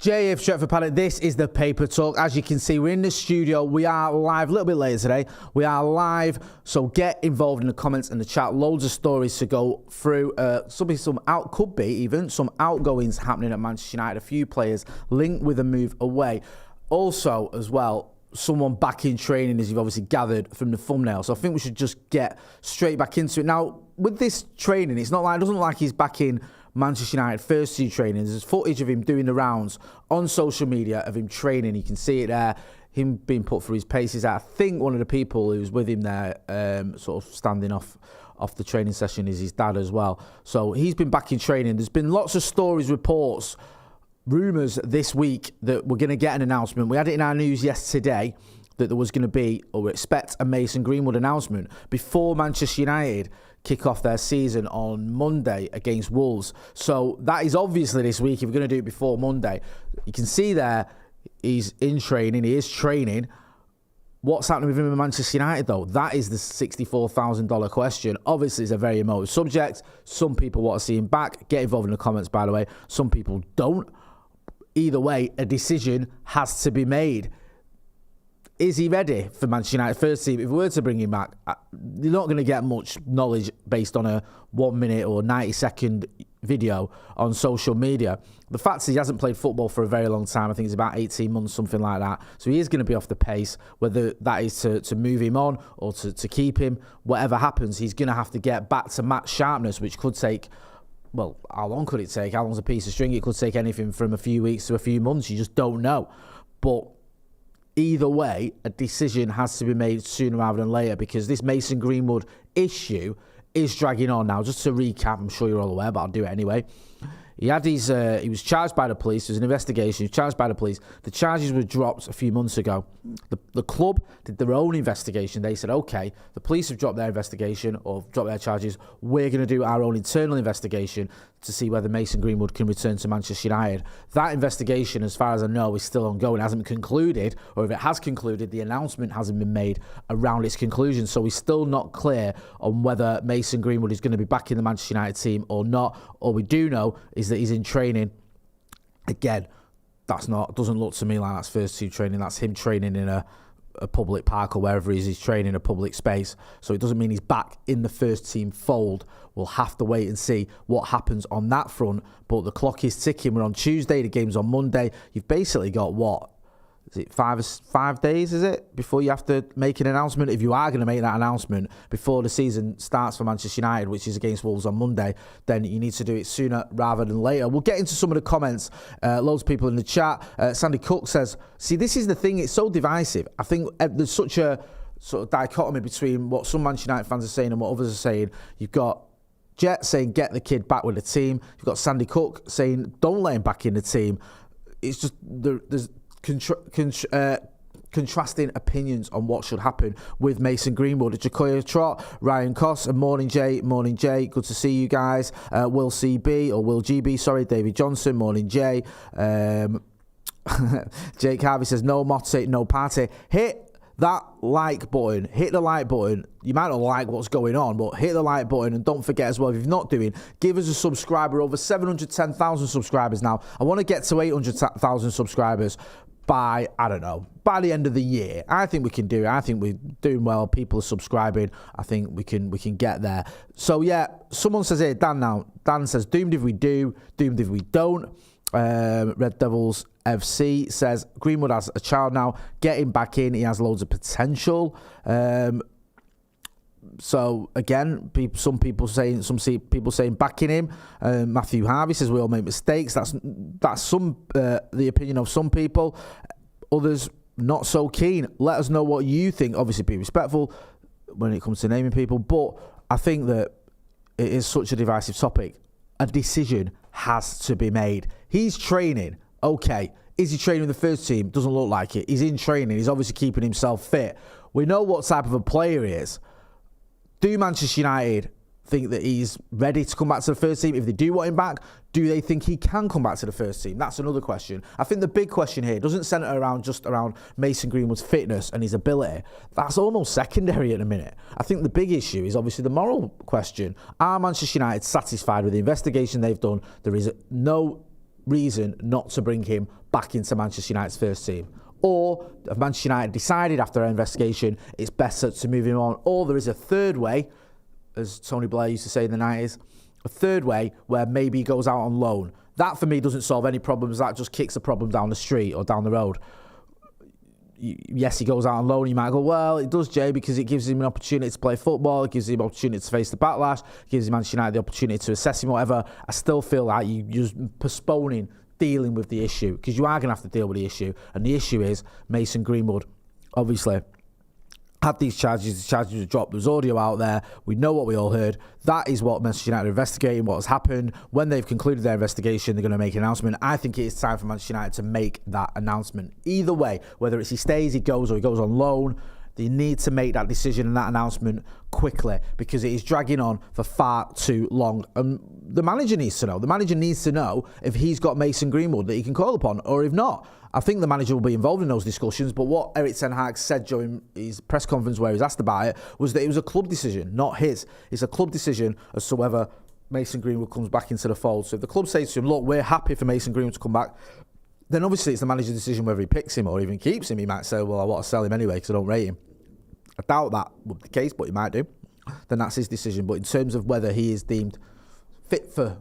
Jay, Stretford, Paddock, this is the Paper Talk. As you can see, we're in the studio. We are live, a little bit later today. We are live, so get involved in the comments and the chat. Loads of stories to go through. Could be even some outgoings happening at Manchester United. A few players linked with a move away. Also, as well, someone back in training, as you've obviously gathered from the thumbnail. So I think we should just get straight back into it. Now, with this training, it doesn't look like he's back in Manchester United first team training. There's footage of him doing the rounds on social media of him training. You can see it there, him being put through his paces. I think one of the people who's with him there, sort of standing off the training session, is his dad as well. So he's been back in training. There's been lots of stories, reports, rumours this week that we're going to get an announcement. We had it in our news yesterday that there was going to be, or we expect, a Mason Greenwood announcement before Manchester United kick off their season on Monday against Wolves. So that is obviously this week if we're going to do it before Monday. You can see there he's in training, he is training. What's happening with him in Manchester United though? That is the $64,000 question. Obviously it's a very emotive subject. Some people want to see him back. Get involved in the comments, by the way. Some people don't. Either way, a decision has to be made. Is he ready for Manchester United first team? If we were to bring him back, you're not going to get much knowledge based on a 1 minute or 90-second video on social media. The fact is he hasn't played football for a very long time. I think it's about 18 months, something like that. So he is going to be off the pace. Whether that is to move him on or to keep him, whatever happens, he's going to have to get back to match sharpness, which could take... Well, how long could it take? How long's a piece of string? It could take anything from a few weeks to a few months. You just don't know. But either way, a decision has to be made sooner rather than later, because this Mason Greenwood issue is dragging on now. Just to recap, I'm sure you're all aware, but I'll do it anyway. He was charged by the police. There's an investigation. He was charged by the police. The charges were dropped a few months ago. The club did their own investigation. They said, okay, the police have dropped their investigation or dropped their charges. We're going to do our own internal investigation to see whether Mason Greenwood can return to Manchester United. That investigation, as far as I know, is still ongoing. It hasn't concluded, or if it has concluded, the announcement hasn't been made around its conclusion. So we're still not clear on whether Mason Greenwood is going to be back in the Manchester United team or not. All we do know is that he's in training. Again, doesn't look to me like that's first team training. That's him training in a public park or wherever he's training in a public space. So it doesn't mean he's back in the first team fold. We'll have to wait and see what happens on that front. But the clock is ticking. We're on Tuesday. The game's on Monday. You've basically got what? Is it 5 days, is it, before you have to make an announcement? If you are going to make that announcement before the season starts for Manchester United, which is against Wolves on Monday, then you need to do it sooner rather than later. We'll get into some of the comments. Loads of people in the chat. Sandy Cook says, see, this is the thing. It's so divisive. I think there's such a sort of dichotomy between what some Manchester United fans are saying and what others are saying. You've got Jet saying, get the kid back with the team. You've got Sandy Cook saying, don't let him back in the team. It's just, there's contrasting opinions on what should happen with Mason Greenwood. Jacoya Trot, Ryan Koss, and Morning Jay, good to see you guys. Will CB, or Will GB, sorry, David Johnson, Morning Jay. Jake Harvey says, no Motty, no party. Hit that like button. Hit the like button. You might not like what's going on, but hit the like button, and don't forget as well, if you're not doing, give us a subscriber. Over 710,000 subscribers now. I want to get to 800,000 subscribers by, I don't know, by the end of the year. I think we can do it. I think we're doing well. People are subscribing. I think we can get there. So yeah, someone says here, Dan says, doomed if we do, doomed if we don't. Red Devils FC says, Greenwood has a child now. Get him back in. He has loads of potential. So again, some people saying backing him. Matthew Harvey says we all make mistakes. That's the opinion of some people. Others not so keen. Let us know what you think. Obviously, be respectful when it comes to naming people. But I think that it is such a divisive topic. A decision has to be made. He's training. Okay. Is he training with the first team? Doesn't look like it. He's in training. He's obviously keeping himself fit. We know what type of a player he is. Do Manchester United think that he's ready to come back to the first team? If they do want him back, do they think he can come back to the first team? That's another question. I think the big question here doesn't centre around Mason Greenwood's fitness and his ability. That's almost secondary at the minute. I think the big issue is obviously the moral question. Are Manchester United satisfied with the investigation they've done? There is no reason not to bring him back into Manchester United's first team. Or if Manchester United decided after our investigation it's better to move him on. Or there is a third way, as Tony Blair used to say in the 90s, a third way where maybe he goes out on loan. That for me doesn't solve any problems. That just kicks the problem down the street or down the road. Yes, he goes out on loan. You might go, well, it does, Jay, because it gives him an opportunity to play football. It gives him an opportunity to face the backlash. It gives Manchester United the opportunity to assess him, whatever. I still feel like you're just postponing dealing with the issue, because you are going to have to deal with the issue. And the issue is Mason Greenwood, obviously, had these charges. The charges were dropped. There's audio out there. We know what we all heard. That is what Manchester United are investigating, what has happened. When they've concluded their investigation, they're going to make an announcement. I think it is time for Manchester United to make that announcement. Either way, whether it's he stays, he goes, or he goes on loan, they need to make that decision and that announcement quickly, because it is dragging on for far too long. The manager needs to know. The manager needs to know if he's got Mason Greenwood that he can call upon, or if not. I think the manager will be involved in those discussions, but what Erik ten Hag said during his press conference where he was asked about it was that it was a club decision, not his. It's a club decision as to whether Mason Greenwood comes back into the fold. So if the club says to him, look, we're happy for Mason Greenwood to come back, then obviously it's the manager's decision whether he picks him or even keeps him. He might say, well, I want to sell him anyway because I don't rate him. I doubt that would be the case, but he might do. Then that's his decision. But in terms of whether he is deemed fit for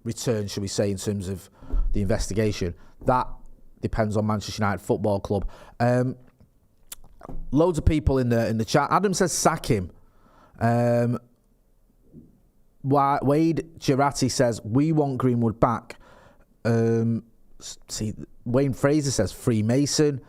return, should we say, in terms of the investigation, that depends on Manchester United Football Club. Loads of people in the chat. Adam says sack him. Wade Girati says we want Greenwood back. Wayne Fraser says free Mason.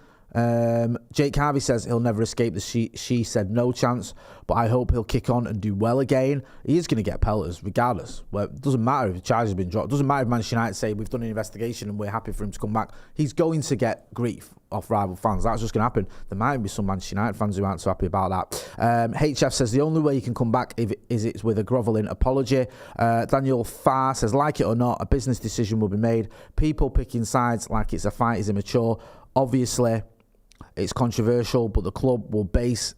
Jake Harvey says he'll never escape the she said no chance, but I hope he'll kick on and do well again. He is going to get pelters regardless. Well, it doesn't matter if the charge has been dropped. It doesn't matter if Manchester United say we've done an investigation and we're happy for him to come back. He's going to get grief off rival fans. That's just going to happen. There might be some Manchester United fans who aren't so happy about that. HF says the only way you can come back is it's with a grovelling apology. Daniel Farr says, like it or not, a business decision will be made. People picking sides like it's a fight is immature. Obviously, it's controversial, but the club will base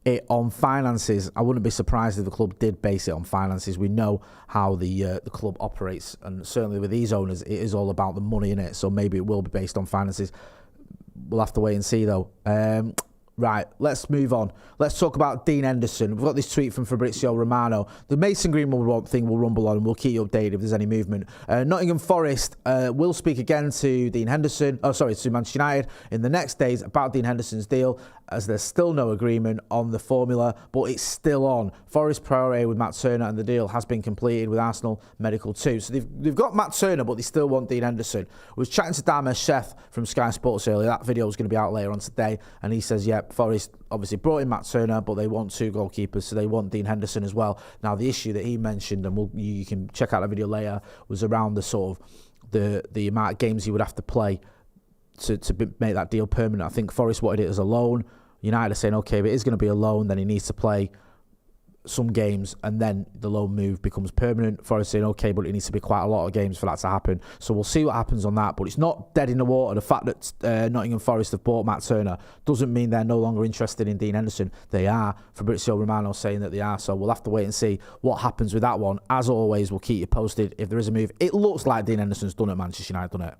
it on finances. I wouldn't be surprised if the club did base it on finances. We know how the club operates, and certainly with these owners, it is all about the money in it. So maybe it will be based on finances. We'll have to wait and see, though. Right, let's move on. Let's talk about Dean Henderson. We've got this tweet from Fabrizio Romano. The Mason Greenwood thing will rumble on, and we'll keep you updated if there's any movement. Nottingham Forest will speak again to Dean Henderson, to Manchester United in the next days about Dean Henderson's deal, as there's still no agreement on the formula, but it's still on. Forest priority with Matt Turner, and the deal has been completed with Arsenal Medical too. So they've got Matt Turner, but they still want Dean Henderson. I was chatting to Dharmesh Sheth from Sky Sports earlier. That video is going to be out later on today, and he says, yeah, Forest obviously brought in Matt Turner, but they want two goalkeepers, so they want Dean Henderson as well. Now, the issue that he mentioned, and you can check out the video later, was around the sort of the amount of games he would have to play to make that deal permanent. I think Forest wanted it as a loan. United are saying, okay, if it is going to be a loan, then he needs to play some games, and then the loan move becomes permanent. Forest saying, okay, but it needs to be quite a lot of games for that to happen. So we'll see what happens on that. But it's not dead in the water. The fact that Nottingham Forest have bought Matt Turner doesn't mean they're no longer interested in Dean Henderson. They are. Fabrizio Romano saying that they are. So we'll have to wait and see what happens with that one. As always, we'll keep you posted if there is a move. It looks like Dean Henderson's done at Manchester United, doesn't it?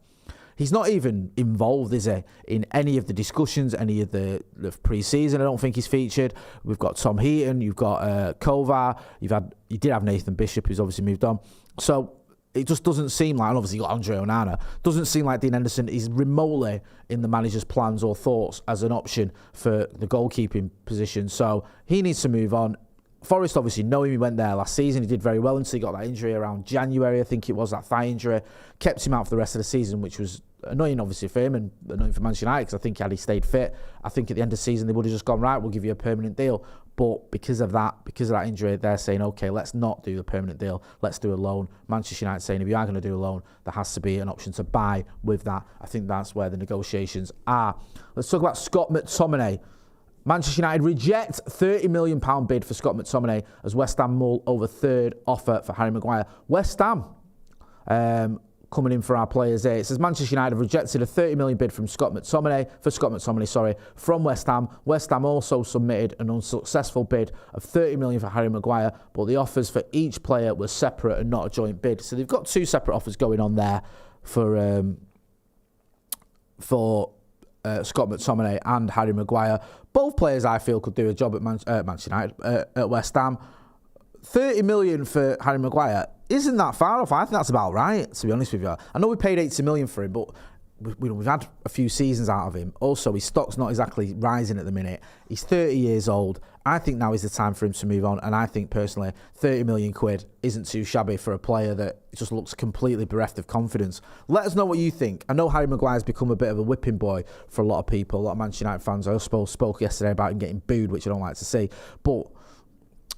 He's not even involved, is he, in any of the discussions, any of the pre-season. I don't think he's featured. We've got Tom Heaton, you've you did have Nathan Bishop, who's obviously moved on. So it just doesn't seem like, and obviously you've got Andre Onana, doesn't seem like Dean Henderson is remotely in the manager's plans or thoughts as an option for the goalkeeping position. So he needs to move on. Forest obviously know him. He went there last season. He did very well until he got that injury around January, I think it was, that thigh injury. Kept him out for the rest of the season, which was annoying obviously for him and annoying for Manchester United, because I think had he stayed fit, I think at the end of the season they would have just gone, right, we'll give you a permanent deal. But because of that injury, they're saying, okay, let's not do the permanent deal. Let's do a loan. Manchester United saying, if you are going to do a loan, there has to be an option to buy with that. I think that's where the negotiations are. Let's talk about Scott McTominay. Manchester United reject £30 million bid for Scott McTominay as West Ham mull over third offer for Harry Maguire. West Ham coming in for our players here. It says Manchester United have rejected a £30 million bid from Scott McTominay from West Ham. West Ham also submitted an unsuccessful bid of £30 million for Harry Maguire, but the offers for each player were separate and not a joint bid. So they've got two separate offers going on there for Scott McTominay and Harry Maguire. Both players I feel could do a job at Manchester United, at West Ham. 30 million for Harry Maguire isn't that far off. I think that's about right, to be honest with you. I know we paid 80 million for him, but we've had a few seasons out of him. Also, his stock's not exactly rising at the minute. He's 30 years old. I think now is the time for him to move on, and I think personally 30 million quid isn't too shabby for a player that just looks completely bereft of confidence. Let us know what you think. I know Harry Maguire's become a bit of a whipping boy for a lot of people, a lot of Manchester United fans. I suppose spoke yesterday about him getting booed, which I don't like to see, but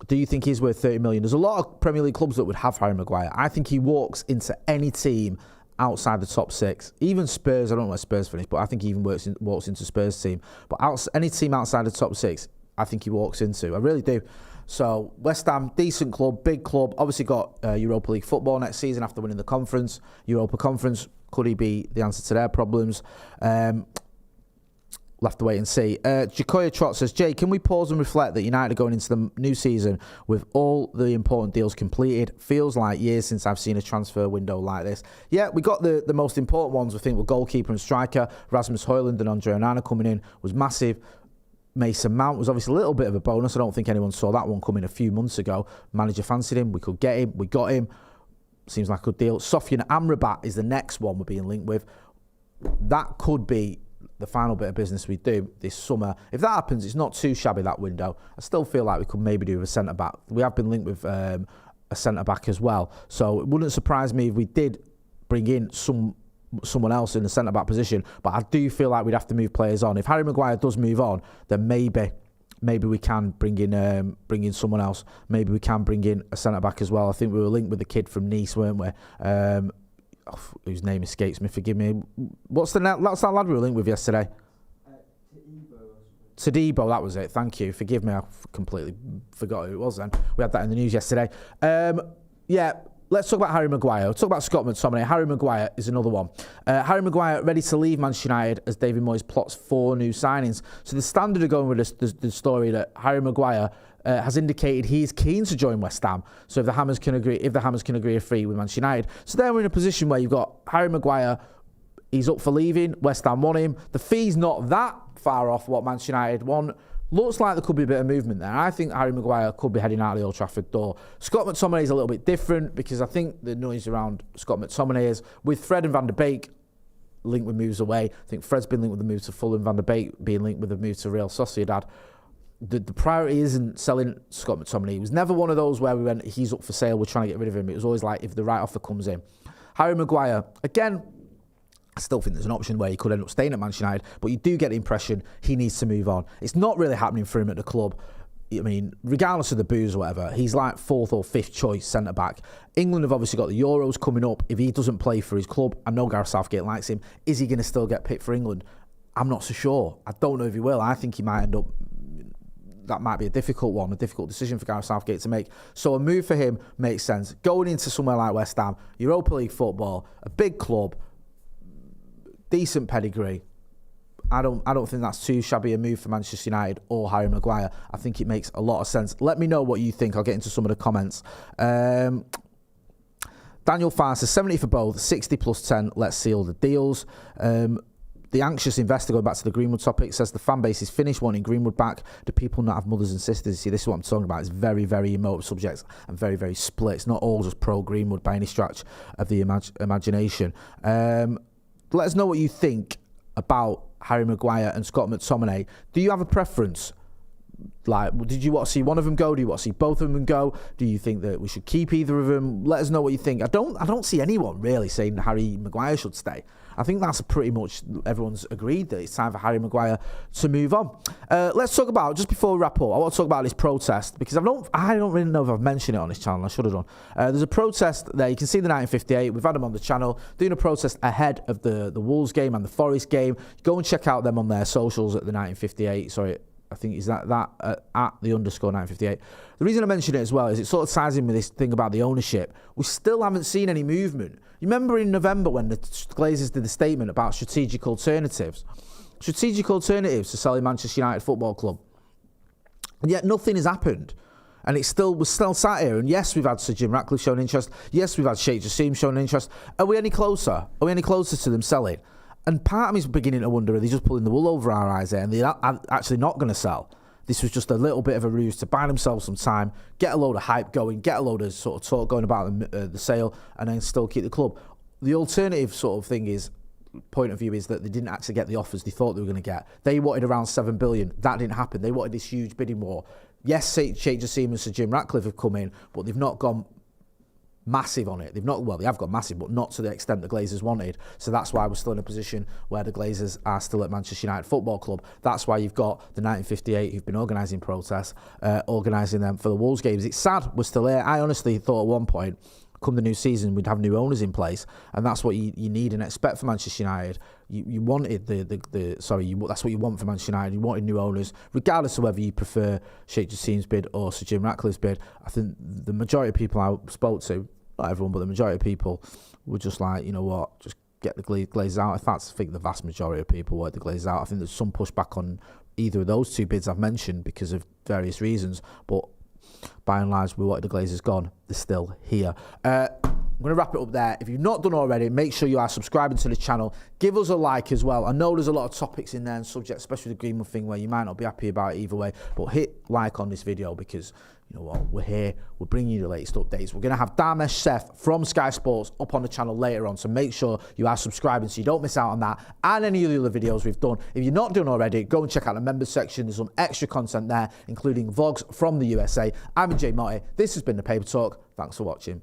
do you think he's worth 30 million? There's a lot of Premier League clubs that would have Harry Maguire. I think he walks into any team outside the top six. Even Spurs, I don't know where Spurs finish, but I think he even walks into Spurs team. But any team outside the top six, I think he walks into. I really do. So West Ham, decent club, big club. Obviously got Europa League football next season after winning the conference, Europa Conference. Could he be the answer to their problems? We'll have to wait and see. Jacoya Trot says, Jay, can we pause and reflect that United are going into the new season with all the important deals completed? Feels like years since I've seen a transfer window like this. Yeah, we got the most important ones, I think, were goalkeeper and striker. Rasmus Højlund and Andre Onana coming in was massive. Mason Mount was obviously a little bit of a bonus. I don't think anyone saw that one coming a few months ago. Manager fancied him. We could get him. We got him. Seems like a good deal. Sofyan Amrabat is the next one we're being linked with. That could be the final bit of business we do this summer. If that happens, it's not too shabby, that window. I still feel like we could maybe do with a centre-back. We have been linked with a centre-back as well. So it wouldn't surprise me if we did bring in someone else in the centre-back position. But I do feel like we'd have to move players on. If Harry Maguire does move on, then maybe we can bring in someone else. Maybe we can bring in a centre-back as well. I think we were linked with the kid from Nice, weren't we? Whose name escapes me, forgive me. That's that lad we were linked with yesterday? Tadibo, that was it. Thank you. Forgive me, I completely forgot who it was then. We had that in the news yesterday. Yeah, let's talk about Harry Maguire. We'll talk about Scott McTominay. Harry Maguire is another one. Harry Maguire ready to leave Manchester United as David Moyes plots 4 new signings. So the Standard are going with the story that Harry Maguire has indicated he is keen to join West Ham. So if the Hammers can agree a fee with Manchester United. So then we're in a position where you've got Harry Maguire, he's up for leaving, West Ham want him. The fee's not that far off what Manchester United want. Looks like there could be a bit of movement there. I think Harry Maguire could be heading out of the Old Trafford door. Scott McTominay is a little bit different because I think the noise around Scott McTominay is with Fred and Van der Beek linked with moves away. I think Fred's been linked with the move to Fulham, Van der Beek being linked with the move to Real Sociedad. The priority isn't selling Scott McTominay. He was never one of those where we went, he's up for sale, we're trying to get rid of him. It was always like, if the right offer comes in. Harry Maguire, again, I still think there's an option where he could end up staying at Manchester United, but you do get the impression he needs to move on. It's not really happening for him at the club. I mean, regardless of the boos or whatever, he's like 4th or 5th choice centre-back. England have obviously got the Euros coming up. If he doesn't play for his club, I know Gareth Southgate likes him. Is he going to still get picked for England? I'm not so sure. I don't know if he will. I think he might end up... That might be a difficult decision for Gareth Southgate to make. So a move for him makes sense. Going into somewhere like West Ham, Europa League football, a big club, decent pedigree. I don't think that's too shabby a move for Manchester United or Harry Maguire. I think it makes a lot of sense. Let me know what you think. I'll get into some of the comments. Daniel Farr says 70 for both, 60 plus 10. Let's seal the deals. The anxious investor, going back to the Greenwood topic, says the fan base is finished wanting Greenwood back. Do people not have mothers and sisters? See, this is what I'm talking about. It's very, very emotive subjects and very, very split. It's not all just pro-Greenwood by any stretch of the imagination. Let us know what you think about Harry Maguire and Scott McTominay. Do you have a preference? Like, did you want to see one of them go? Do you want to see both of them go? Do you think that we should keep either of them? Let us know what you think. I don't see anyone really saying Harry Maguire should stay. I think that's pretty much everyone's agreed that it's time for Harry Maguire to move on. Let's talk about, just before we wrap up, I want to talk about this protest because I don't really know if I've mentioned it on this channel. I should have done. There's a protest there. You can see the 1958. We've had them on the channel doing a protest ahead of the Wolves game and the Forest game. Go and check out them on their socials at the 1958. Sorry. I think is that at the _958. The reason I mention it as well is it sort of ties in with this thing about the ownership. We still haven't seen any movement. You remember in November when the Glazers did the statement about strategic alternatives to selling Manchester United Football Club, and yet nothing has happened. And we're still sat here. And yes, we've had Sir Jim Ratcliffe showing interest. Yes, we've had Sheikh Jassim showing interest. Are we any closer? Are we any closer to them selling? And part of me is beginning to wonder, are they just pulling the wool over our eyes there and they're actually not going to sell? This was just a little bit of a ruse to buy themselves some time, get a load of hype going, get a load of sort of talk going about the sale, and then still keep the club. The alternative sort of thing is, point of view is that they didn't actually get the offers they thought they were going to get. They wanted around 7 billion. That didn't happen. They wanted this huge bidding war. Yes, Sheikh Jassim and Sir Jim Ratcliffe have come in, but they've not gone massive on it. They have gone massive, but not to the extent the Glazers wanted. So that's why we're still in a position where the Glazers are still at Manchester United Football Club. That's why you've got the 1958 who've been organising protests, organising them for the Wolves games. It's sad we're still here. I honestly thought at one point, come the new season, we'd have new owners in place, and that's what you need and expect for Manchester United. You wanted that's what you want for Manchester United. You wanted new owners, regardless of whether you prefer Sheikh Jassim's bid or Sir Jim Ratcliffe's bid. I think the majority of people I spoke to, not everyone, but the majority of people were just like, you know what, just get the Glazers out. In fact, I think the vast majority of people want the Glazers out. I think there's some pushback on either of those two bids I've mentioned because of various reasons, but by and large, we wanted the Glazers gone. They're still here. I'm going to wrap it up there. If you've not done already, make sure you are subscribing to the channel. Give us a like as well. I know there's a lot of topics in there and subjects, especially the Greenwood thing, where you might not be happy about it either way. But hit like on this video because, you know what, we're here. We're bringing you the latest updates. We're going to have Damesh Seth from Sky Sports up on the channel later on. So make sure you are subscribing so you don't miss out on that and any of the other videos we've done. If you're not done already, go and check out the members section. There's some extra content there, including vlogs from the USA. I'm Motty. This has been The Paper Talk. Thanks for watching.